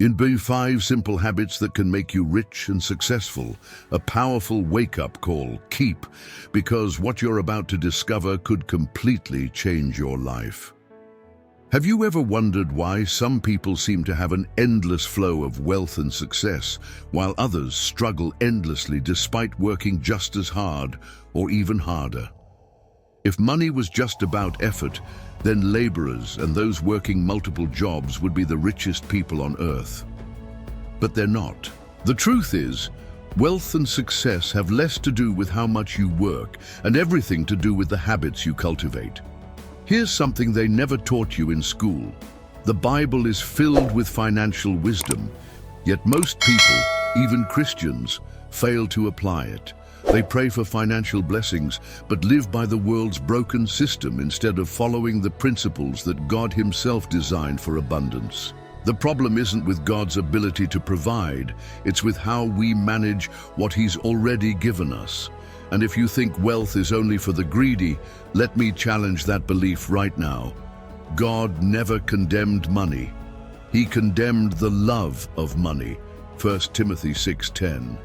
In five simple habits that can make you rich and successful, a powerful wake-up call. Keep, because what you're about to discover could completely change your life. Have you ever wondered why some people seem to have an endless flow of wealth and success, while others struggle endlessly despite working just as hard or even harder? If money was just about effort, then laborers and those working multiple jobs would be the richest people on earth. But they're not. The truth is, wealth and success have less to do with how much you work and everything to do with the habits you cultivate. Here's something they never taught you in school. The Bible is filled with financial wisdom, yet most people, even Christians, fail to apply it. They pray for financial blessings, but live by the world's broken system instead of following the principles that God Himself designed for abundance. The problem isn't with God's ability to provide, it's with how we manage what He's already given us. And if you think wealth is only for the greedy, let me challenge that belief right now. God never condemned money. He condemned the love of money. 1 Timothy 6:10.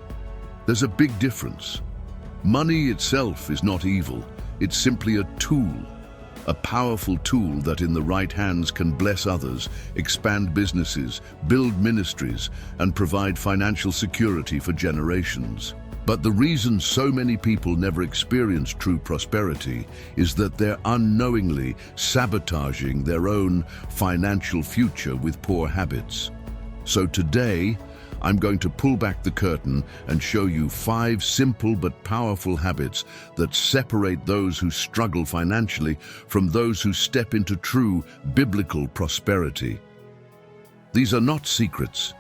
There's a big difference. Money itself is not evil. It's simply a tool, a powerful tool that in the right hands can bless others, expand businesses, build ministries, and provide financial security for generations. But the reason so many people never experience true prosperity is that they're unknowingly sabotaging their own financial future with poor habits. So today, I'm going to pull back the curtain and show you 5 simple but powerful habits that separate those who struggle financially from those who step into true biblical prosperity. These are not secrets.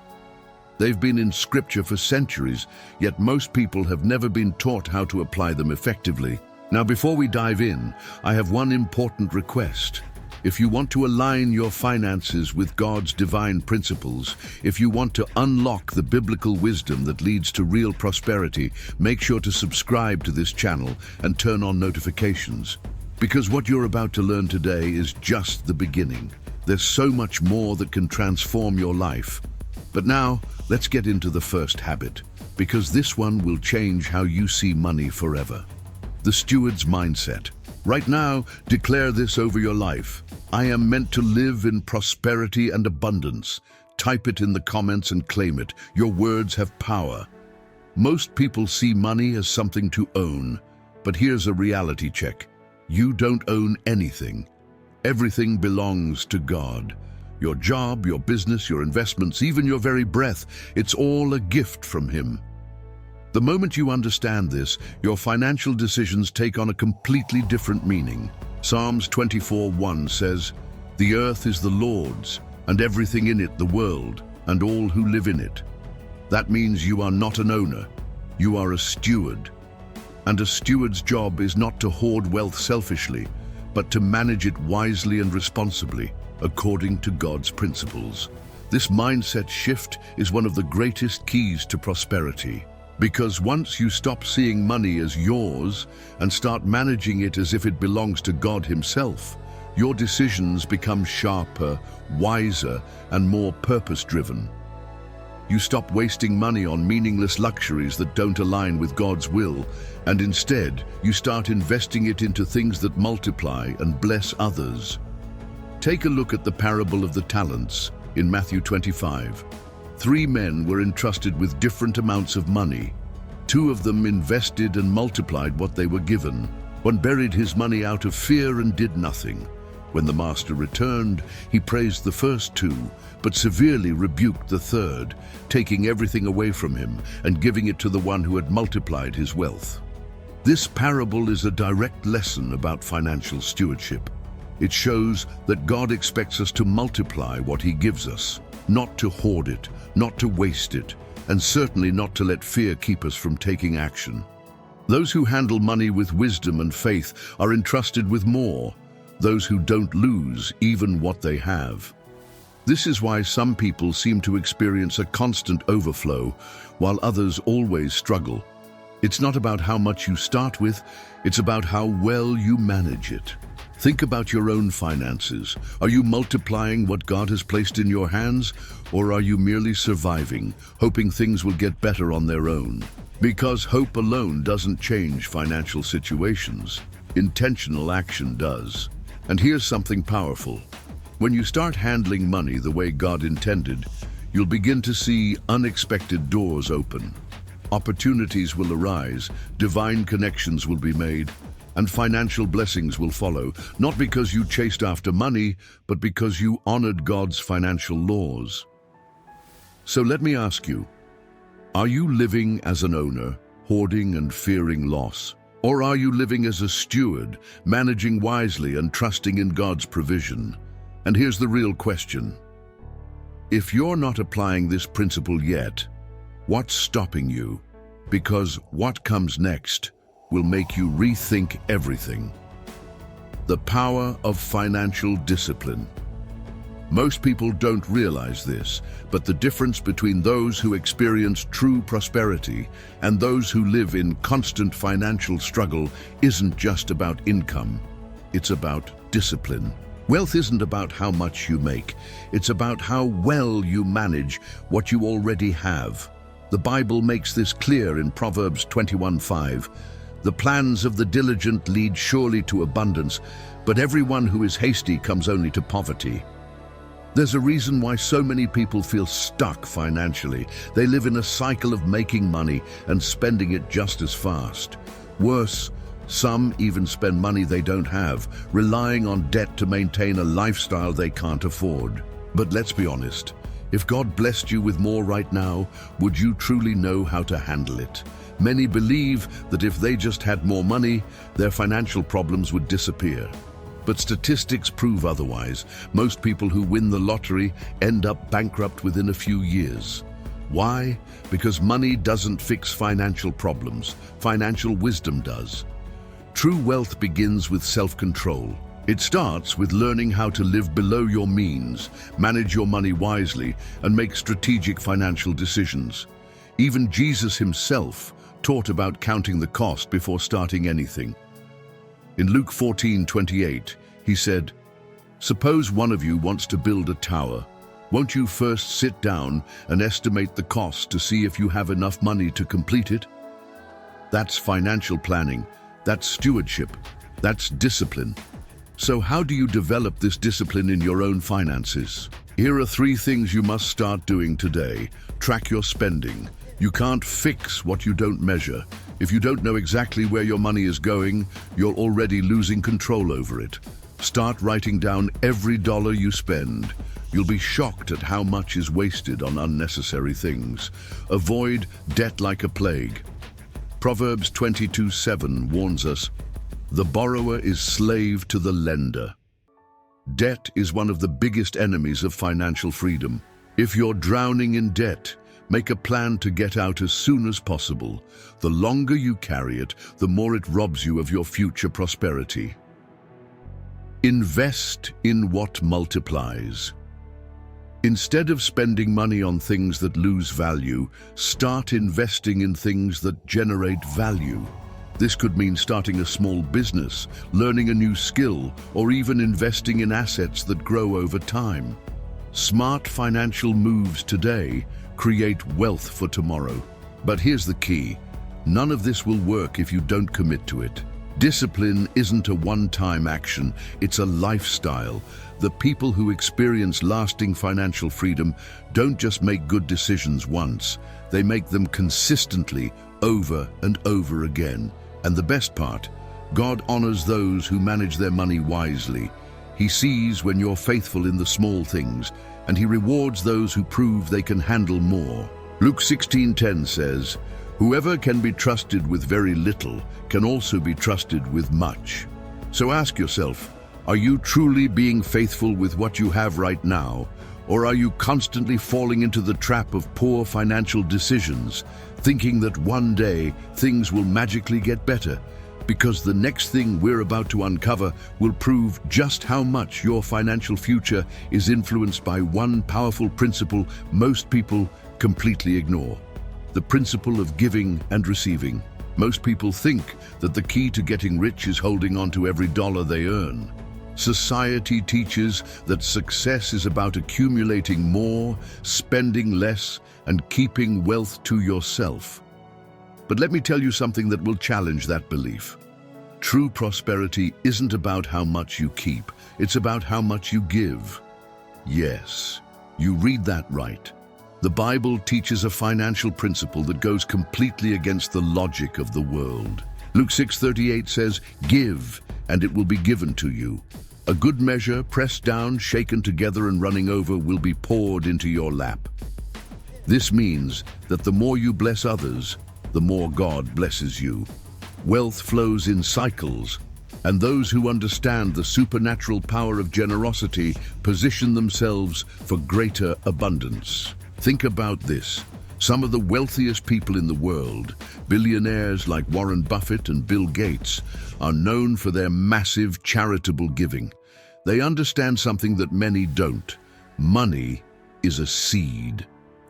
They've been in Scripture for centuries, yet most people have never been taught how to apply them effectively. Now, before we dive in, I have one important request. If you want to align your finances with God's divine principles, if you want to unlock the biblical wisdom that leads to real prosperity, make sure to subscribe to this channel and turn on notifications. Because what you're about to learn today is just the beginning. There's so much more that can transform your life. But now, let's get into the first habit, because this one will change how you see money forever. The steward's mindset. Right now, declare this over your life. I am meant to live in prosperity and abundance. Type it in the comments and claim it. Your words have power. Most people see money as something to own, but here's a reality check. You don't own anything. Everything belongs to God. Your job, your business, your investments, even your very breath, it's all a gift from Him. The moment you understand this, your financial decisions take on a completely different meaning. Psalms 24:1 says, "The earth is the Lord's, and everything in it the world, and all who live in it." That means you are not an owner, you are a steward. And a steward's job is not to hoard wealth selfishly, but to manage it wisely and responsibly, according to God's principles. This mindset shift is one of the greatest keys to prosperity. Because once you stop seeing money as yours and start managing it as if it belongs to God Himself, your decisions become sharper, wiser, and more purpose-driven. You stop wasting money on meaningless luxuries that don't align with God's will, and instead, you start investing it into things that multiply and bless others. Take a look at the parable of the talents in Matthew 25. 3 men were entrusted with different amounts of money. 2 of them invested and multiplied what they were given. One buried his money out of fear and did nothing. When the master returned, he praised the first 2, but severely rebuked the third, taking everything away from him and giving it to the one who had multiplied his wealth. This parable is a direct lesson about financial stewardship. It shows that God expects us to multiply what He gives us, not to hoard it, not to waste it, and certainly not to let fear keep us from taking action. Those who handle money with wisdom and faith are entrusted with more. Those who don't lose even what they have. This is why some people seem to experience a constant overflow, while others always struggle. It's not about how much you start with, it's about how well you manage it. Think about your own finances. Are you multiplying what God has placed in your hands, or are you merely surviving, hoping things will get better on their own? Because hope alone doesn't change financial situations. Intentional action does. And here's something powerful. When you start handling money the way God intended, you'll begin to see unexpected doors open. Opportunities will arise, divine connections will be made, and financial blessings will follow, not because you chased after money, but because you honored God's financial laws. So let me ask you, are you living as an owner, hoarding and fearing loss? Or are you living as a steward, managing wisely and trusting in God's provision? And here's the real question. If you're not applying this principle yet, what's stopping you? Because what comes next will make you rethink everything. The power of financial discipline. Most people don't realize this, but the difference between those who experience true prosperity and those who live in constant financial struggle isn't just about income, it's about discipline. Wealth isn't about how much you make, it's about how well you manage what you already have. The Bible makes this clear in Proverbs 21:5. The plans of the diligent lead surely to abundance, but everyone who is hasty comes only to poverty. There's a reason why so many people feel stuck financially. They live in a cycle of making money and spending it just as fast. Worse, some even spend money they don't have, relying on debt to maintain a lifestyle they can't afford. But let's be honest, if God blessed you with more right now, would you truly know how to handle it? Many believe that if they just had more money, their financial problems would disappear. But statistics prove otherwise. Most people who win the lottery end up bankrupt within a few years. Why? Because money doesn't fix financial problems. Financial wisdom does. True wealth begins with self-control. It starts with learning how to live below your means, manage your money wisely, and make strategic financial decisions. Even Jesus himself taught about counting the cost before starting anything. In Luke 14:28, he said, "Suppose one of you wants to build a tower. Won't you first sit down and estimate the cost to see if you have enough money to complete it?" That's financial planning. That's stewardship. That's discipline. So how do you develop this discipline in your own finances? Here are 3 things you must start doing today. Track your spending. You can't fix what you don't measure. If you don't know exactly where your money is going, you're already losing control over it. Start writing down every dollar you spend. You'll be shocked at how much is wasted on unnecessary things. Avoid debt like a plague. Proverbs 22:7 warns us, "The borrower is slave to the lender." Debt is one of the biggest enemies of financial freedom. If you're drowning in debt, make a plan to get out as soon as possible. The longer you carry it, the more it robs you of your future prosperity. Invest in what multiplies. Instead of spending money on things that lose value, start investing in things that generate value. This could mean starting a small business, learning a new skill, or even investing in assets that grow over time. Smart financial moves today create wealth for tomorrow. But here's the key. None of this will work if you don't commit to it. Discipline isn't a one-time action, it's a lifestyle. The people who experience lasting financial freedom don't just make good decisions once, they make them consistently over and over again. And the best part, God honors those who manage their money wisely. He sees when you're faithful in the small things, and he rewards those who prove they can handle more. Luke 16:10 says, "Whoever can be trusted with very little can also be trusted with much." So ask yourself, are you truly being faithful with what you have right now? Or are you constantly falling into the trap of poor financial decisions, thinking that one day things will magically get better? Because the next thing we're about to uncover will prove just how much your financial future is influenced by one powerful principle most people completely ignore: the principle of giving and receiving. Most people think that the key to getting rich is holding on to every dollar they earn. Society teaches that success is about accumulating more, spending less, and keeping wealth to yourself. But let me tell you something that will challenge that belief. True prosperity isn't about how much you keep, it's about how much you give. Yes, you read that right. The Bible teaches a financial principle that goes completely against the logic of the world. Luke 6:38 says, "Give, and it will be given to you. A good measure, pressed down, shaken together, and running over, will be poured into your lap." This means that the more you bless others, the more God blesses you. Wealth flows in cycles, and those who understand the supernatural power of generosity position themselves for greater abundance. Think about this. Some of the wealthiest people in the world, billionaires like Warren Buffett and Bill Gates, are known for their massive charitable giving. They understand something that many don't. Money is a seed,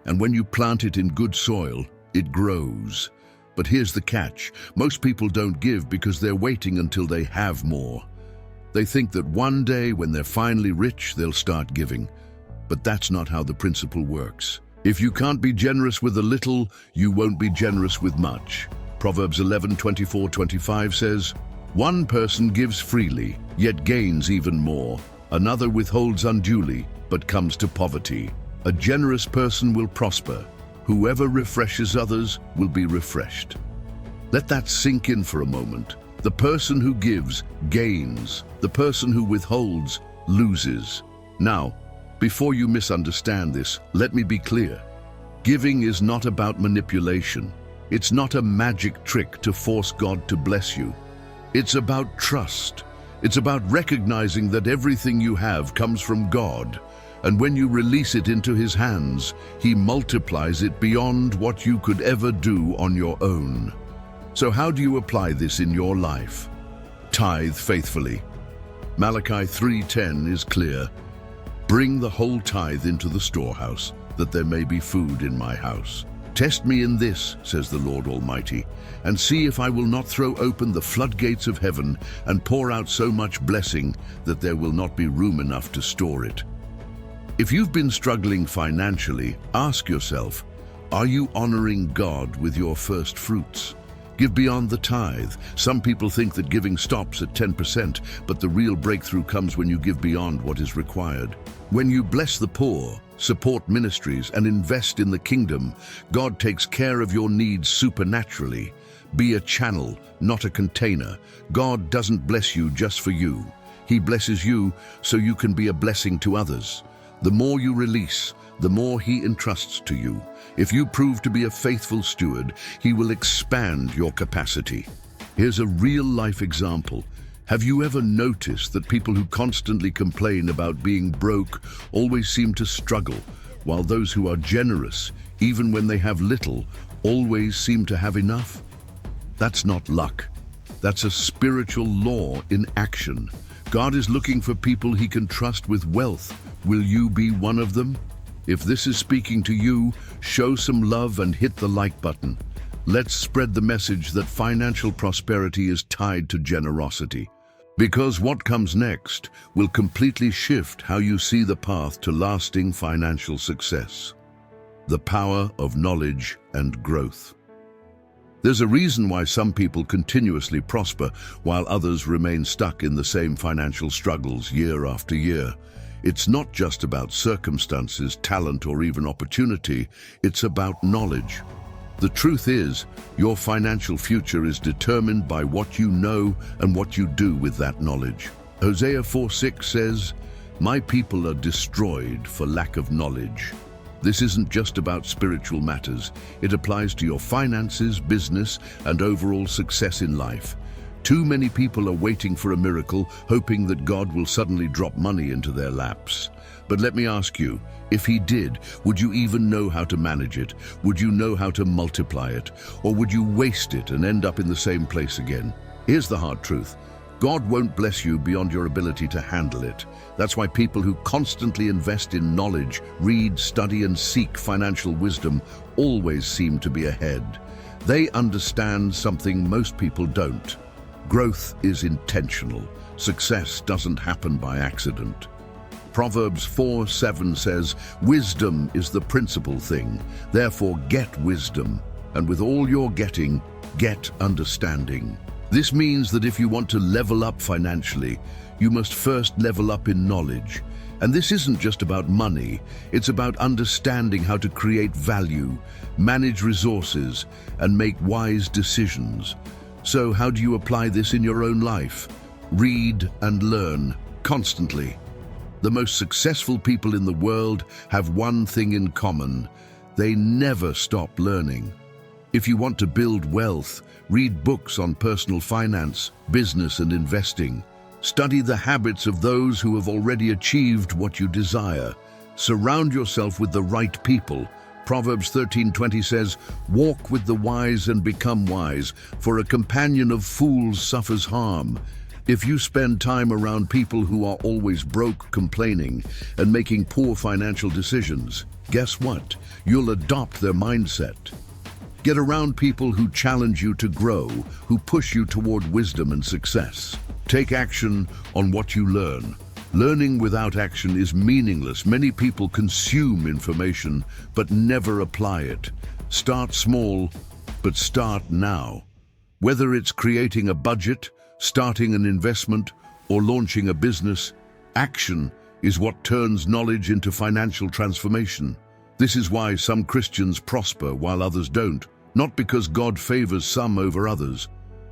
and when you plant it in good soil, it grows. But here's the catch. Most people don't give because they're waiting until they have more. They think that one day when they're finally rich, they'll start giving. But that's not how the principle works. If you can't be generous with a little, you won't be generous with much. Proverbs 11:24-25 says, "One person gives freely, yet gains even more. Another withholds unduly, but comes to poverty. A generous person will prosper. Whoever refreshes others will be refreshed." Let that sink in for a moment. The person who gives gains. The person who withholds loses. Now, before you misunderstand this, let me be clear. Giving is not about manipulation. It's not a magic trick to force God to bless you. It's about trust. It's about recognizing that everything you have comes from God. And when you release it into His hands, He multiplies it beyond what you could ever do on your own. So how do you apply this in your life? Tithe faithfully. Malachi 3:10 is clear. "Bring the whole tithe into the storehouse, that there may be food in my house. Test me in this, says the Lord Almighty, and see if I will not throw open the floodgates of heaven and pour out so much blessing that there will not be room enough to store it." If you've been struggling financially, ask yourself, are you honoring God with your first fruits? Give beyond the tithe. Some people think that giving stops at 10%, but the real breakthrough comes when you give beyond what is required. When you bless the poor, support ministries, and invest in the kingdom, God takes care of your needs supernaturally. Be a channel, not a container. God doesn't bless you just for you. He blesses you so you can be a blessing to others. The more you release, the more He entrusts to you. If you prove to be a faithful steward, He will expand your capacity. Here's a real-life example. Have you ever noticed that people who constantly complain about being broke always seem to struggle, while those who are generous, even when they have little, always seem to have enough? That's not luck. That's a spiritual law in action. God is looking for people He can trust with wealth. Will you be one of them? If this is speaking to you, show some love and hit the like button. Let's spread the message that financial prosperity is tied to generosity. Because what comes next will completely shift how you see the path to lasting financial success. The power of knowledge and growth. There's a reason why some people continuously prosper while others remain stuck in the same financial struggles year after year. It's not just about circumstances, talent, or even opportunity. It's about knowledge. The truth is, your financial future is determined by what you know and what you do with that knowledge. Hosea 4:6 says, "My people are destroyed for lack of knowledge." This isn't just about spiritual matters. It applies to your finances, business, and overall success in life. Too many people are waiting for a miracle, hoping that God will suddenly drop money into their laps. But let me ask you, if He did, would you even know how to manage it? Would you know how to multiply it? Or would you waste it and end up in the same place again? Here's the hard truth. God won't bless you beyond your ability to handle it. That's why people who constantly invest in knowledge, read, study, and seek financial wisdom always seem to be ahead. They understand something most people don't. Growth is intentional. Success doesn't happen by accident. Proverbs 4:7 says, "Wisdom is the principal thing. Therefore get wisdom, and with all you're getting, get understanding." This means that if you want to level up financially, you must first level up in knowledge. And this isn't just about money, it's about understanding how to create value, manage resources, and make wise decisions. So how do you apply this in your own life? Read and learn constantly. The most successful people in the world have one thing in common: they never stop learning. If you want to build wealth, read books on personal finance, business, and investing. Study the habits of those who have already achieved what you desire. Surround yourself with the right people. Proverbs 13:20 says, "Walk with the wise and become wise, for a companion of fools suffers harm." If you spend time around people who are always broke, complaining, and making poor financial decisions, guess what? You'll adopt their mindset. Get around people who challenge you to grow, who push you toward wisdom and success. Take action on what you learn. Learning without action is meaningless. Many people consume information but never apply it. Start small, but start now. Whether it's creating a budget, starting an investment, or launching a business, action is what turns knowledge into financial transformation. This is why some Christians prosper while others don't, not because God favors some over others,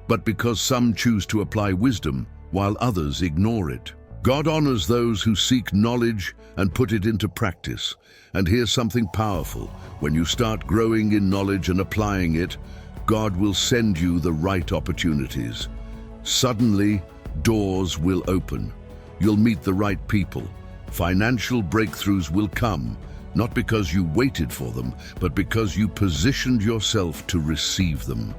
but because some choose to apply wisdom while others ignore it. God honors those who seek knowledge and put it into practice. And here's something powerful. When you start growing in knowledge and applying it, God will send you the right opportunities. Suddenly, doors will open. You'll meet the right people. Financial breakthroughs will come, not because you waited for them, but because you positioned yourself to receive them.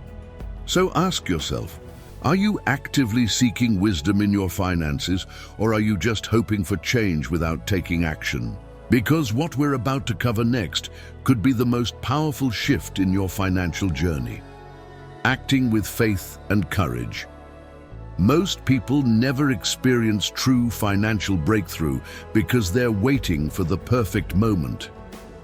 So ask yourself, are you actively seeking wisdom in your finances, or are you just hoping for change without taking action? Because what we're about to cover next could be the most powerful shift in your financial journey. Acting with faith and courage. Most people never experience true financial breakthrough because they're waiting for the perfect moment.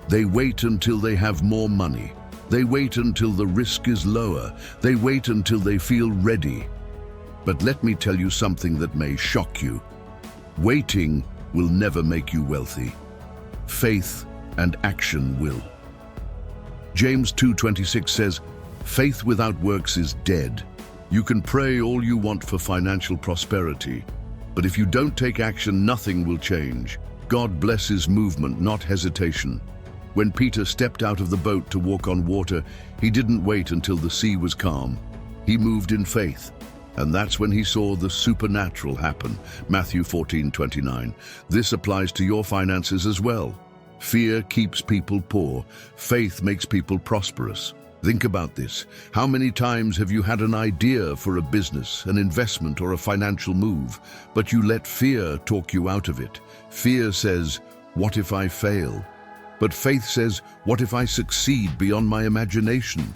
They wait until they have more money. They wait until the risk is lower. They wait until they feel ready. But let me tell you something that may shock you. Waiting will never make you wealthy. Faith and action will. James 2:26 says, "Faith without works is dead." You can pray all you want for financial prosperity, but if you don't take action, nothing will change. God blesses movement, not hesitation. When Peter stepped out of the boat to walk on water, he didn't wait until the sea was calm. He moved in faith, and that's when he saw the supernatural happen. Matthew 14:29. This applies to your finances as well. Fear keeps people poor. Faith makes people prosperous. Think about this. How many times have you had an idea for a business, an investment, or a financial move, but you let fear talk you out of it? Fear says, "What if I fail?" But faith says, "What if I succeed beyond my imagination?"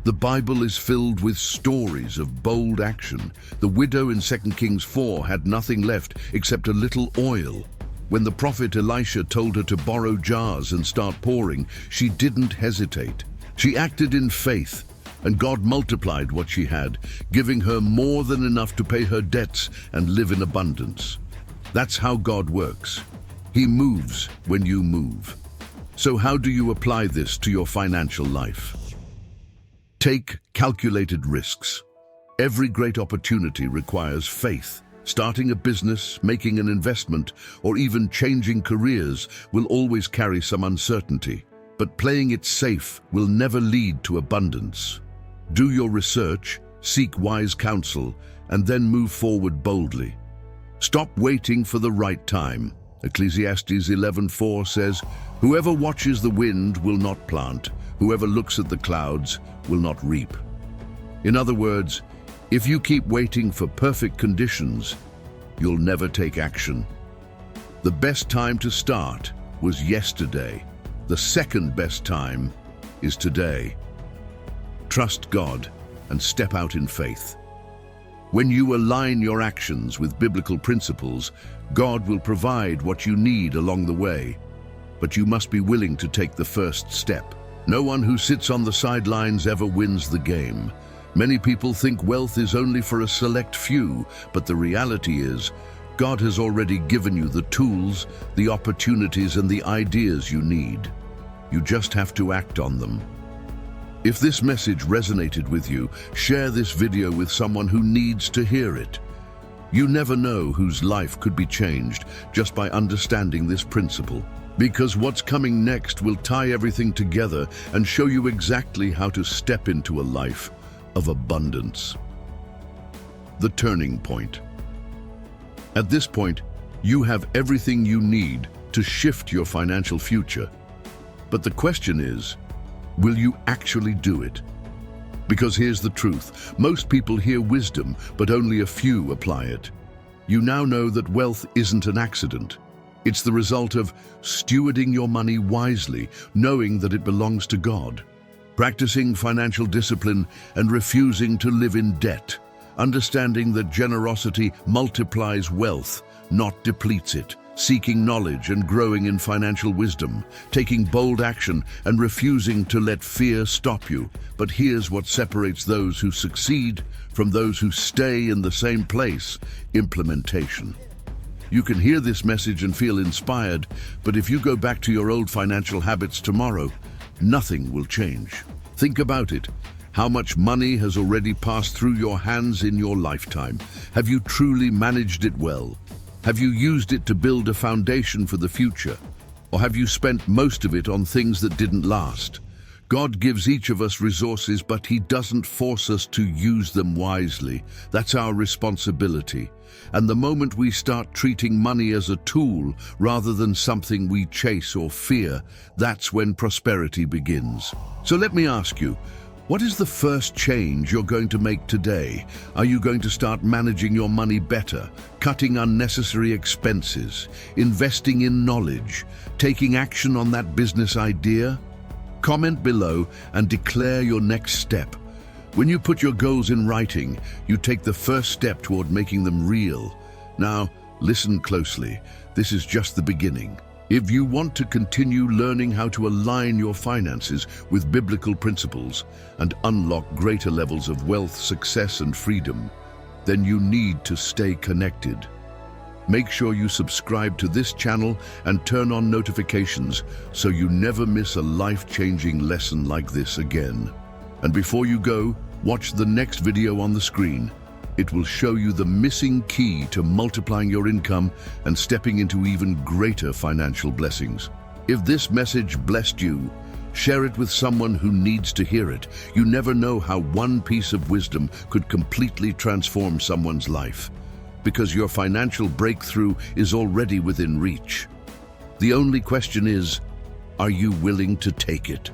The Bible is filled with stories of bold action. The widow in 2 Kings 4 had nothing left except a little oil. When the prophet Elisha told her to borrow jars and start pouring, she didn't hesitate. She acted in faith, and God multiplied what she had, giving her more than enough to pay her debts and live in abundance. That's how God works. He moves when you move. So how do you apply this to your financial life? Take calculated risks. Every great opportunity requires faith. Starting a business, making an investment, or even changing careers will always carry some uncertainty. But playing it safe will never lead to abundance. Do your research, seek wise counsel, and then move forward boldly. Stop waiting for the right time. Ecclesiastes 11:4 says, "Whoever watches the wind will not plant. Whoever looks at the clouds will not reap." In other words, if you keep waiting for perfect conditions, you'll never take action. The best time to start was yesterday. The second best time is today. trust God, and step out in faith. When you align your actions with biblical principles, God will provide what you need along the way. But you must be willing to take the first step. No one who sits on the sidelines ever wins the game. Many people think wealth is only for a select few, but the reality is, God has already given you the tools, the opportunities, and the ideas you need. You just have to act on them. If this message resonated with you, share this video with someone who needs to hear it. You never know whose life could be changed just by understanding this principle. Because what's coming next will tie everything together and show you exactly how to step into a life of abundance. The turning point. At this point, you have everything you need to shift your financial future. But the question is, will you actually do it? Because here's the truth. Most people hear wisdom, but only a few apply it. You now know that wealth isn't an accident. It's the result of stewarding your money wisely, knowing that it belongs to God, practicing financial discipline and refusing to live in debt, understanding that generosity multiplies wealth, not depletes it, seeking knowledge and growing in financial wisdom, taking bold action and refusing to let fear stop you. But here's what separates those who succeed from those who stay in the same place: implementation. You can hear this message and feel inspired, but if you go back to your old financial habits tomorrow, nothing will change. Think about it. How much money has already passed through your hands in your lifetime? Have you truly managed it well? Have you used it to build a foundation for the future? Or have you spent most of it on things that didn't last? God gives each of us resources, but He doesn't force us to use them wisely. That's our responsibility. And the moment we start treating money as a tool rather than something we chase or fear, that's when prosperity begins. So let me ask you, what is the first change you're going to make today? Are you going to start managing your money better, cutting unnecessary expenses, investing in knowledge, taking action on that business idea? Comment below and declare your next step. When you put your goals in writing, you take the first step toward making them real. Now, listen closely. This is just the beginning. If you want to continue learning how to align your finances with biblical principles and unlock greater levels of wealth, success, and freedom, then you need to stay connected. Make sure you subscribe to this channel and turn on notifications so you never miss a life-changing lesson like this again. And before you go, watch the next video on the screen. It will show you the missing key to multiplying your income and stepping into even greater financial blessings. If this message blessed you, share it with someone who needs to hear it. You never know how one piece of wisdom could completely transform someone's life, because your financial breakthrough is already within reach. The only question is, are you willing to take it?